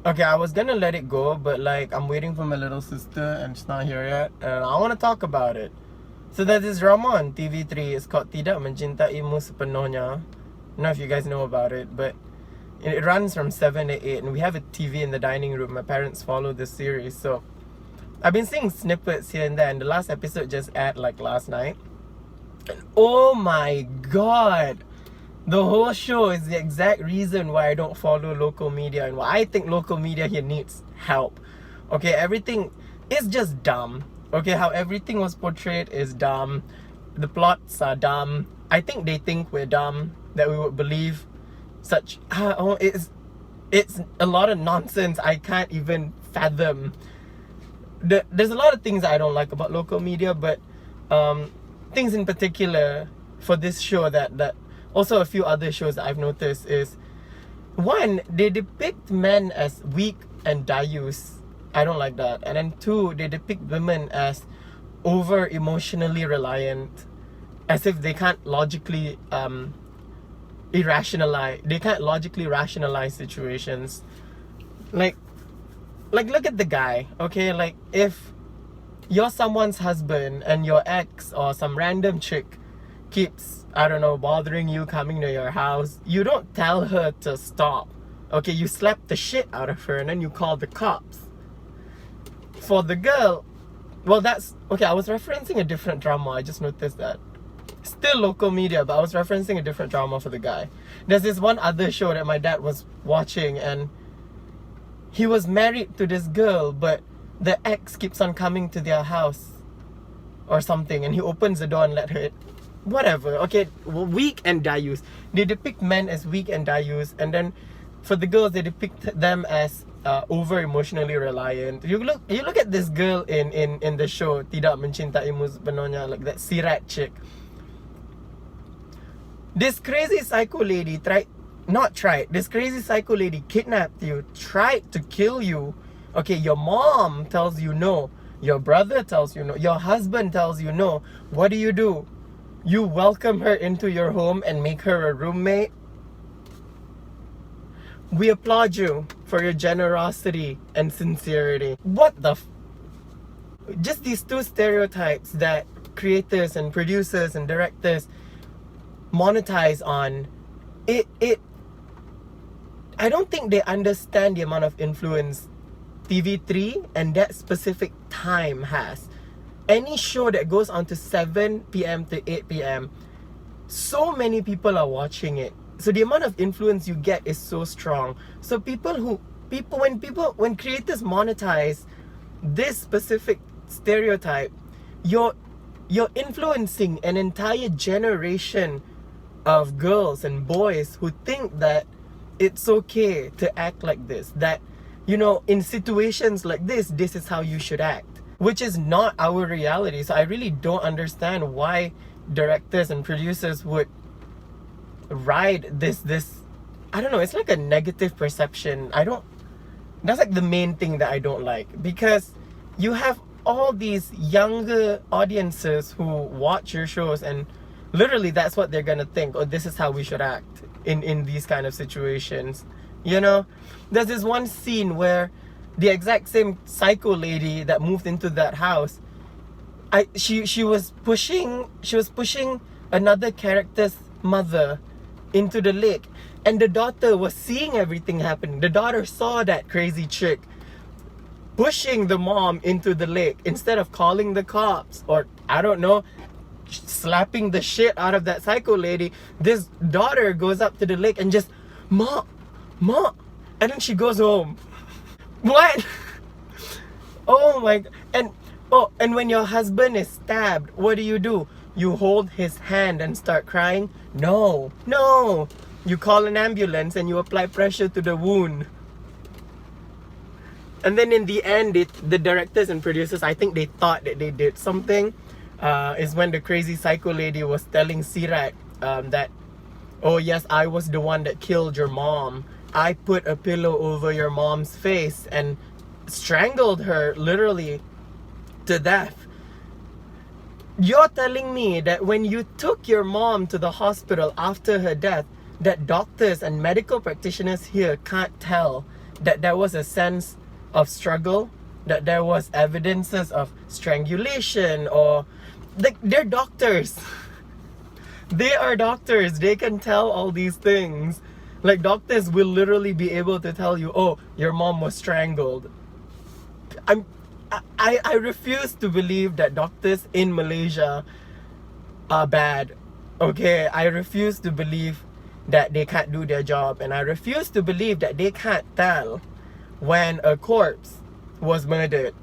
Okay, I was gonna let it go, but like I'm waiting for my little sister and she's not here yet, and I want to talk about it. So there's this drama on TV3. It's called Tidak Mencintaimu Sepenuhnya. I don't know if you guys know about it, but it runs from 7 to 8, and we have a TV in the dining room. My parents follow this series, so I've been seeing snippets here and there, and the last episode just aired like last night. And oh my god! The whole show is the exact reason why I don't follow local media and why I think local media here needs help. Okay, everything is just dumb. Okay, how everything was portrayed is dumb. The plots are dumb. I think they think we're dumb, that we would believe such... it's a lot of nonsense I can't even fathom. There's a lot of things I don't like about local media, but things in particular for this show that also a few other shows that I've noticed is, one, they depict men as weak and dayus. I don't like that. And then two, they depict women as over emotionally reliant, as if they can't logically rationalize situations. Like look at the guy, okay? Like, if you're someone's husband and your ex or some random chick keeps, I don't know, bothering you, coming to your house, you don't tell her to stop. Okay, you slap the shit out of her and then you call the cops. For the girl, well, that's okay. I was referencing a different drama. I just noticed that. Still local media, but I was referencing a different drama for the guy. There's this one other show that my dad was watching, and he was married to this girl, but the ex keeps on coming to their house or something, and he opens the door and let her in. Whatever. Okay, weak and dayus. They depict men as weak and dayus, and then for the girls they depict them as over emotionally reliant. You look at this girl in the show Tidak Mencintaimu Sepenuhnya, like that Sirat chick. This crazy psycho lady this crazy psycho lady kidnapped you, tried to kill you. Okay, your mom tells you no, your brother tells you no, your husband tells you no. What do? You welcome her into your home and make her a roommate? We applaud you for your generosity and sincerity. What the just these two stereotypes that creators and producers and directors monetize on. I don't think they understand the amount of influence TV3 and that specific time has. Any show that goes on to 7 p.m. to 8 p.m, so many people are watching it. So the amount of influence you get is so strong. So when creators monetize this specific stereotype, you're influencing an entire generation of girls and boys who think that it's okay to act like this, that, you know, in situations like this is how you should act, which is not our reality. So I really don't understand why directors and producers would ride this I don't know, it's like a negative perception. That's like the main thing that I don't like, because you have all these younger audiences who watch your shows and literally that's what they're gonna think, oh, this is how we should act in these kind of situations. You know, there's this one scene where the exact same psycho lady that moved into that house, she was pushing another character's mother into the lake, and the daughter was seeing everything happening. The daughter saw that crazy chick pushing the mom into the lake. Instead of calling the cops or, I don't know, slapping the shit out of that psycho lady, this daughter goes up to the lake and just ma, and then she goes home. What? Oh my god. And when your husband is stabbed, what do? You hold his hand and start crying? No. You call an ambulance and you apply pressure to the wound. And then in the end, the directors and producers, I think they thought that they did something. Is when the crazy psycho lady was telling Sirat that, oh yes, I was the one that killed your mom. I put a pillow over your mom's face and strangled her literally to death. You're telling me that when you took your mom to the hospital after her death, that doctors and medical practitioners here can't tell that there was a sense of struggle, that there was evidences of strangulation, or they're doctors. They are doctors. They can tell all these things. Like, doctors will literally be able to tell you, oh, your mom was strangled. I refuse to believe that doctors in Malaysia are bad. Okay, I refuse to believe that they can't do their job, and I refuse to believe that they can't tell when a corpse was murdered.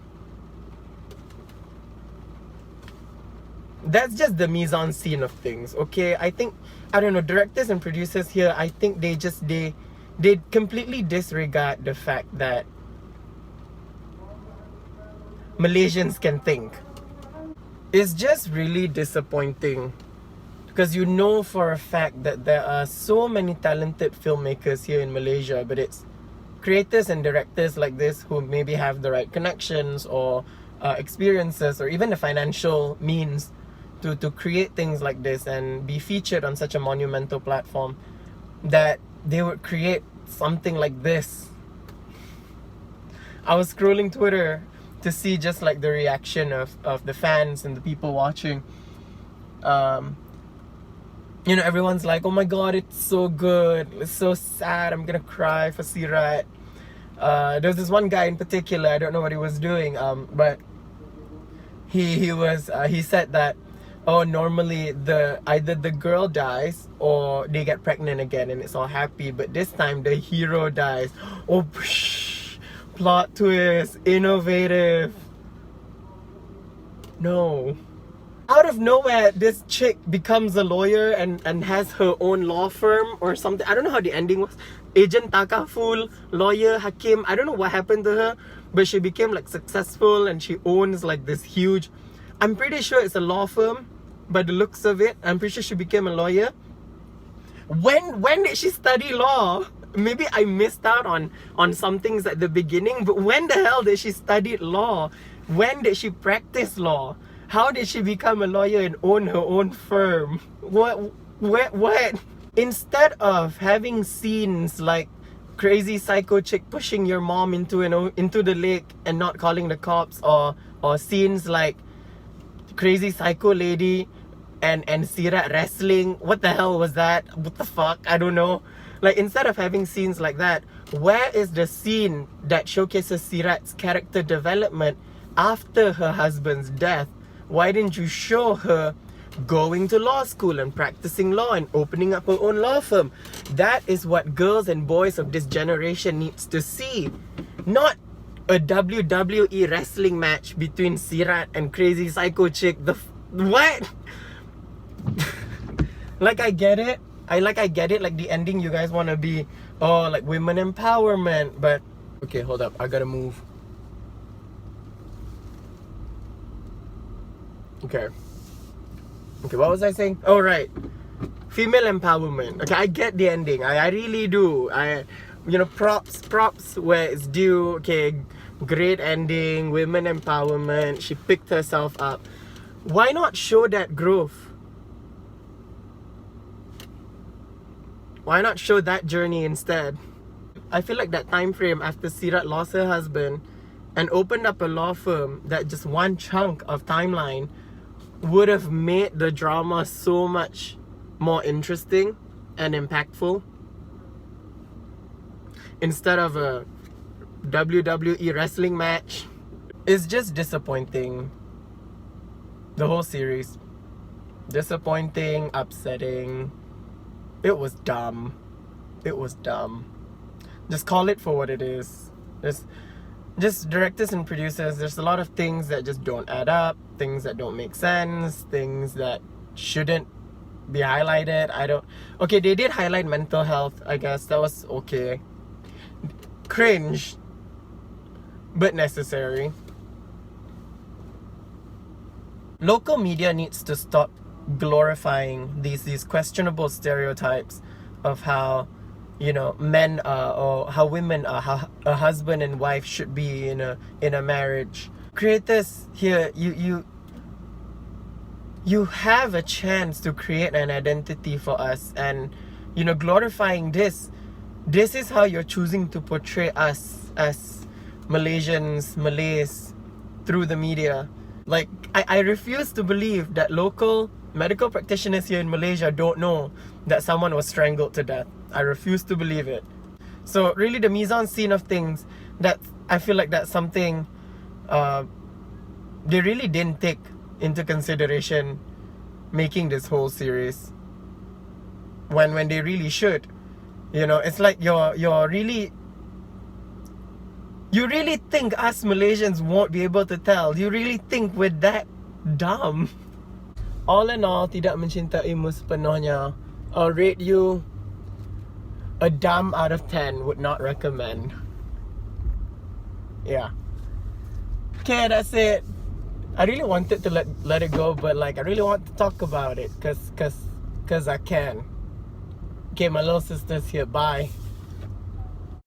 That's just the mise-en-scene of things, okay? I think, I don't know, directors and producers here, I think they completely disregard the fact that Malaysians can think. It's just really disappointing, because you know for a fact that there are so many talented filmmakers here in Malaysia, but it's creators and directors like this who maybe have the right connections or experiences or even the financial means to create things like this and be featured on such a monumental platform, that they would create something like this. I was scrolling Twitter to see just like the reaction of the fans and the people watching. You know, everyone's like, oh my god, it's so good, it's so sad, I'm gonna cry for Sirat. There's this one guy in particular, I don't know what he was doing, but he said that, oh, normally either the girl dies or they get pregnant again and it's all happy, but this time the hero dies. Oh, psh, plot twist, innovative. No. Out of nowhere, this chick becomes a lawyer and has her own law firm or something. I don't know how the ending was. Agent takaful, lawyer, hakim. I don't know what happened to her, but she became like successful and she owns like this huge, I'm pretty sure it's a law firm by the looks of it. I'm pretty sure she became a lawyer. When did she study law? Maybe I missed out on some things at the beginning, but when the hell did she study law? When did she practice law? How did she become a lawyer and own her own firm? What? Instead of having scenes like crazy psycho chick pushing your mom into the lake and not calling the cops, or scenes like crazy psycho lady and Sirat wrestling. What the hell was that? What the fuck? I don't know. Like, instead of having scenes like that, where is the scene that showcases Sirat's character development after her husband's death? Why didn't you show her going to law school and practicing law and opening up her own law firm? That is what girls and boys of this generation needs to see. Not a WWE wrestling match between Sirat and crazy psycho chick. What? Like, I get it. I get it. Like, the ending, you guys want to be, oh, like women empowerment. But, okay, hold up. I gotta move. Okay, what was I saying? Oh, right. Female empowerment. Okay, I get the ending. I really do. You know, props where it's due. Okay, great ending. Women empowerment. She picked herself up. Why not show that growth? Why not show that journey instead? I feel like that time frame after Sirat lost her husband and opened up a law firm, that just one chunk of timeline would have made the drama so much more interesting and impactful, instead of a WWE wrestling match. It's just disappointing. The whole series. Disappointing, upsetting. It was dumb. It was dumb. Just call it for what it is. Just directors and producers, there's a lot of things that just don't add up, things that don't make sense, things that shouldn't be highlighted. Okay, they did highlight mental health, I guess. That was okay. Cringe, but necessary. Local media needs to stop glorifying these questionable stereotypes of how, you know, men or how women are, how a husband and wife should be in a marriage. Creators here, you have a chance to create an identity for us, and, you know, glorifying this this is how you're choosing to portray us as Malaysians, Malays, through the media. Like, I refuse to believe that local medical practitioners here in Malaysia don't know that someone was strangled to death. I refuse to believe it. So really the mise-en-scene of things, that I feel like that's something they really didn't take into consideration making this whole series, when they really should. You know, it's like you really think us Malaysians won't be able to tell? You really think we're that dumb? All in all, Tidak Mencintaimu Sepenuhnya, I'll rate you a dumb out of 10. Would not recommend. Yeah. Okay, that's it. I really wanted to let it go, but like I really want to talk about it cause I can. Okay, my little sister's here. Bye.